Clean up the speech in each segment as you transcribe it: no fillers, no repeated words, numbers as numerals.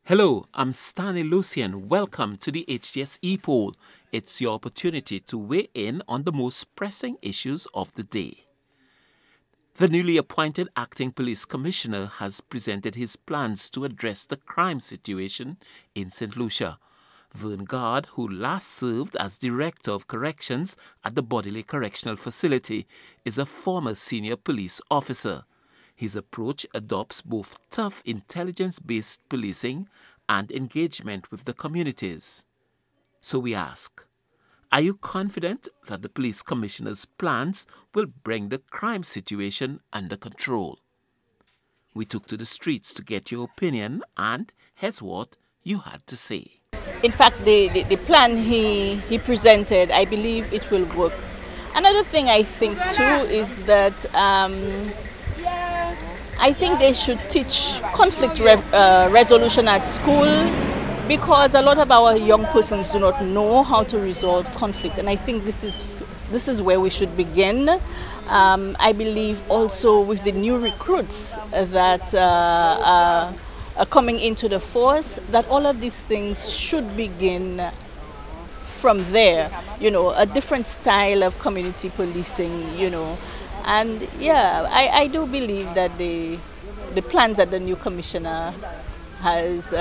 Hello, I'm Stanley Lucian. Welcome to the HTS Epoll. It's your opportunity to weigh in on the most pressing issues of the day. The newly appointed acting police commissioner has presented his plans to address the crime situation in St. Lucia. Vern Gard, who last served as Director of Corrections at the Bodley Correctional Facility, is a former senior police officer. His approach adopts both tough intelligence-based policing and engagement with the communities. So we ask, are you confident that the police commissioner's plans will bring the crime situation under control? We took to the streets to get your opinion, and here's what you had to say. In fact, the plan he presented, I believe it will work. Another thing I think too is that I think they should teach conflict resolution at school, because a lot of our young persons do not know how to resolve conflict, and I think this is where we should begin. I believe also with the new recruits that are coming into the force, that all of these things should begin from there. You know, a different style of community policing. You know. And yeah, I do believe that the plans that the new commissioner has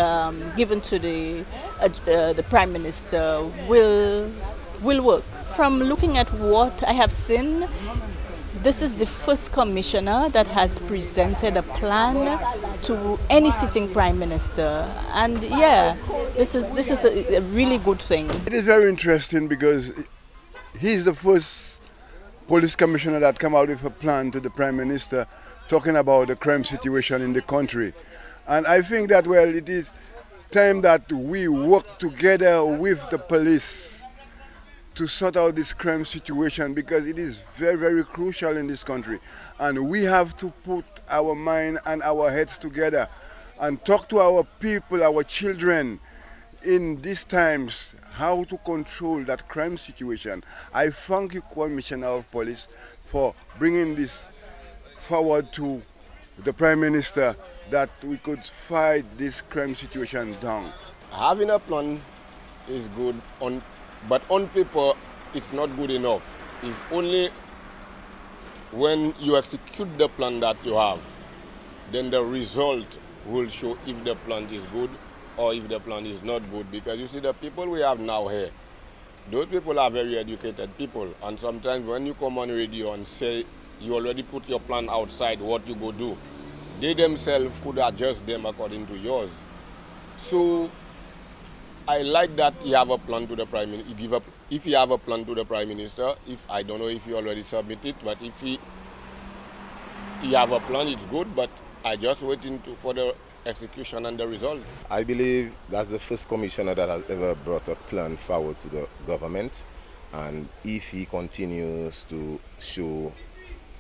given to the Prime Minister will work. From looking at what I have seen, this is the first commissioner that has presented a plan to any sitting Prime Minister, and yeah, this is a really good thing. It is very interesting because he's the first police commissioner that come out with a plan to the Prime Minister talking about the crime situation in the country. And I think that, well, it is time that we work together with the police to sort out this crime situation, because it is very, very crucial in this country. And we have to put our mind and our heads together and talk to our people, our children, in these times, how to control that crime situation. I thank you, Commissioner of Police, for bringing this forward to the Prime Minister, that we could fight this crime situation down. Having a plan is good, but on paper it's not good enough. It's only when you execute the plan that you have, then the result will show if the plan is good or if the plan is not good. Because you see, the people we have now here, those people are very educated people, and sometimes when you come on radio and say you already put your plan outside what you go do, they themselves could adjust them according to yours. So I like that you have a plan to the Prime Minister. If you have a plan to the Prime Minister, I don't know if you already submit it, but if he have a plan, it's good, but I just waiting for the execution and the result. I believe that's the first commissioner that has ever brought a plan forward to the government, and if he continues to show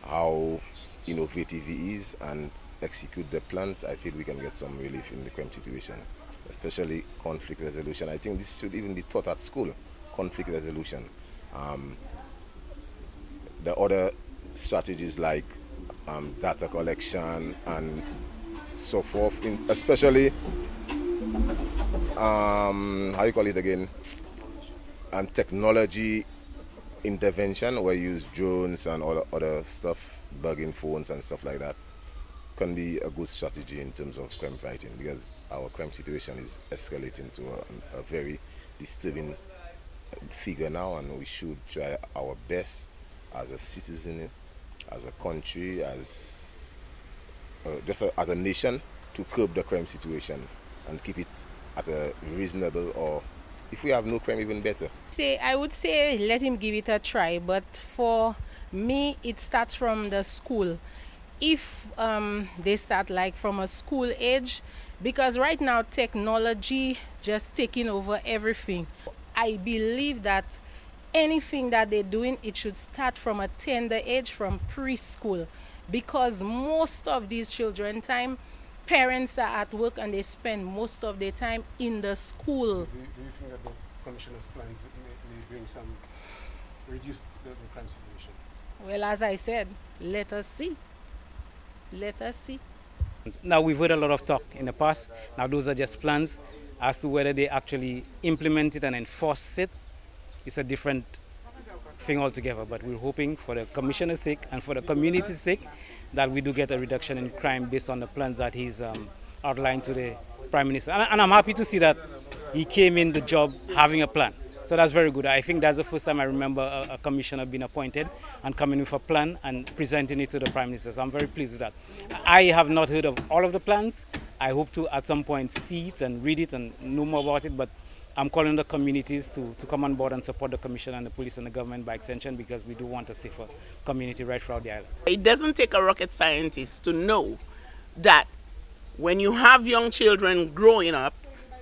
how innovative he is and execute the plans, I feel we can get some relief in the crime situation, especially conflict resolution. I think this should even be taught at school, conflict resolution. The other strategies like data collection and so forth, especially how you call it again, technology intervention, where you use drones and all other stuff, bugging phones and stuff like that, can be a good strategy in terms of crime fighting, because our crime situation is escalating to a very disturbing figure now, and we should try our best as a citizen, as a country, as a nation, to curb the crime situation and keep it at a reasonable, or if we have no crime, even better. I would say let him give it a try, but for me it starts from the school. If they start like from a school age, because right now technology just taking over everything. I believe that anything that they're doing, it should start from a tender age, from preschool, because most of these children time, parents are at work and they spend most of their time in the school. Do you think that the Commissioner's plans may bring some, reduce the crime situation? Well, as I said, let us see. Let us see. Now, we've heard a lot of talk in the past. Now, those are just plans. As to whether they actually implement it and enforce it, it's a different thing altogether. But we're hoping, for the commissioner's sake and for the community's sake, that we do get a reduction in crime based on the plans that he's outlined to the Prime Minister. And I'm happy to see that he came in the job having a plan. So that's very good. I think that's the first time I remember a commissioner being appointed and coming with a plan and presenting it to the Prime Minister. So I'm very pleased with that. I have not heard of all of the plans. I hope to at some point see it and read it and know more about it, but I'm calling the communities to come on board and support the Commission and the police and the government by extension, because we do want a safer community right throughout the island. It doesn't take a rocket scientist to know that when you have young children growing up,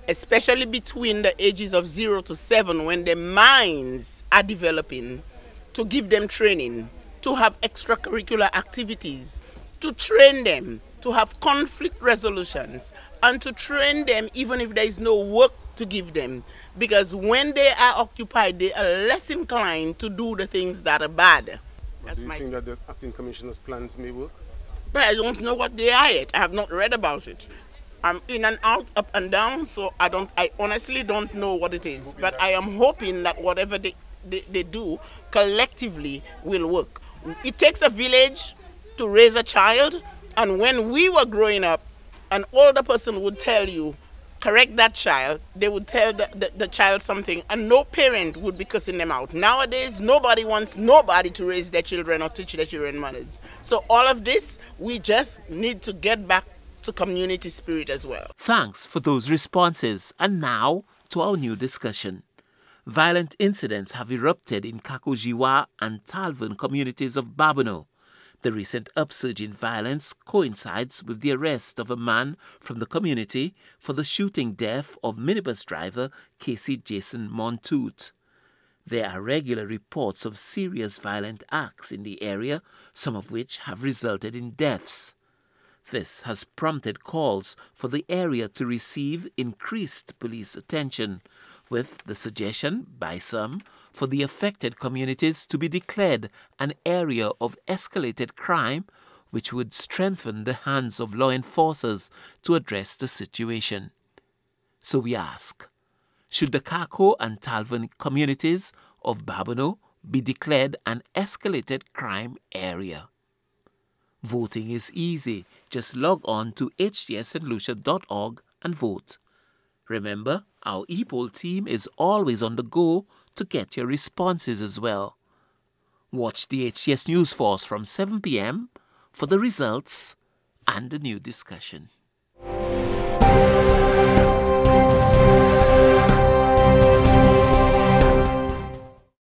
especially between the ages of 0 to 7, when their minds are developing, to give them training, to have extracurricular activities, to train them, to have conflict resolutions, and to train them even if there is no work to give them. Because when they are occupied, they are less inclined to do the things that are bad. But do you think that the acting commissioner's plans may work? But I don't know what they are yet. I have not read about it. I'm in and out, up and down, so I honestly don't know what it is. But I am hoping that whatever they do collectively will work. It takes a village to raise a child, and when we were growing up, an older person would tell you, correct that child, they would tell the child something, and no parent would be cussing them out. Nowadays, nobody wants nobody to raise their children or teach their children manners. So all of this, we just need to get back to community spirit as well. Thanks for those responses. And now to our new discussion. Violent incidents have erupted in Cacoa and Talvern communities of Babonneau. The recent upsurge in violence coincides with the arrest of a man from the community for the shooting death of minibus driver Casey Jason Montoot. There are regular reports of serious violent acts in the area, some of which have resulted in deaths. This has prompted calls for the area to receive increased police attention, with the suggestion by some for the affected communities to be declared an area of escalated crime, which would strengthen the hands of law enforcers to address the situation. So we ask, should the Cacoa and Talvern communities of Babonneau be declared an escalated crime area? Voting is easy. Just log on to htsstlucia.org and vote. Remember, our Epoll team is always on the go to get your responses as well. Watch the HTS News Force from 7 p.m. for the results and the new discussion.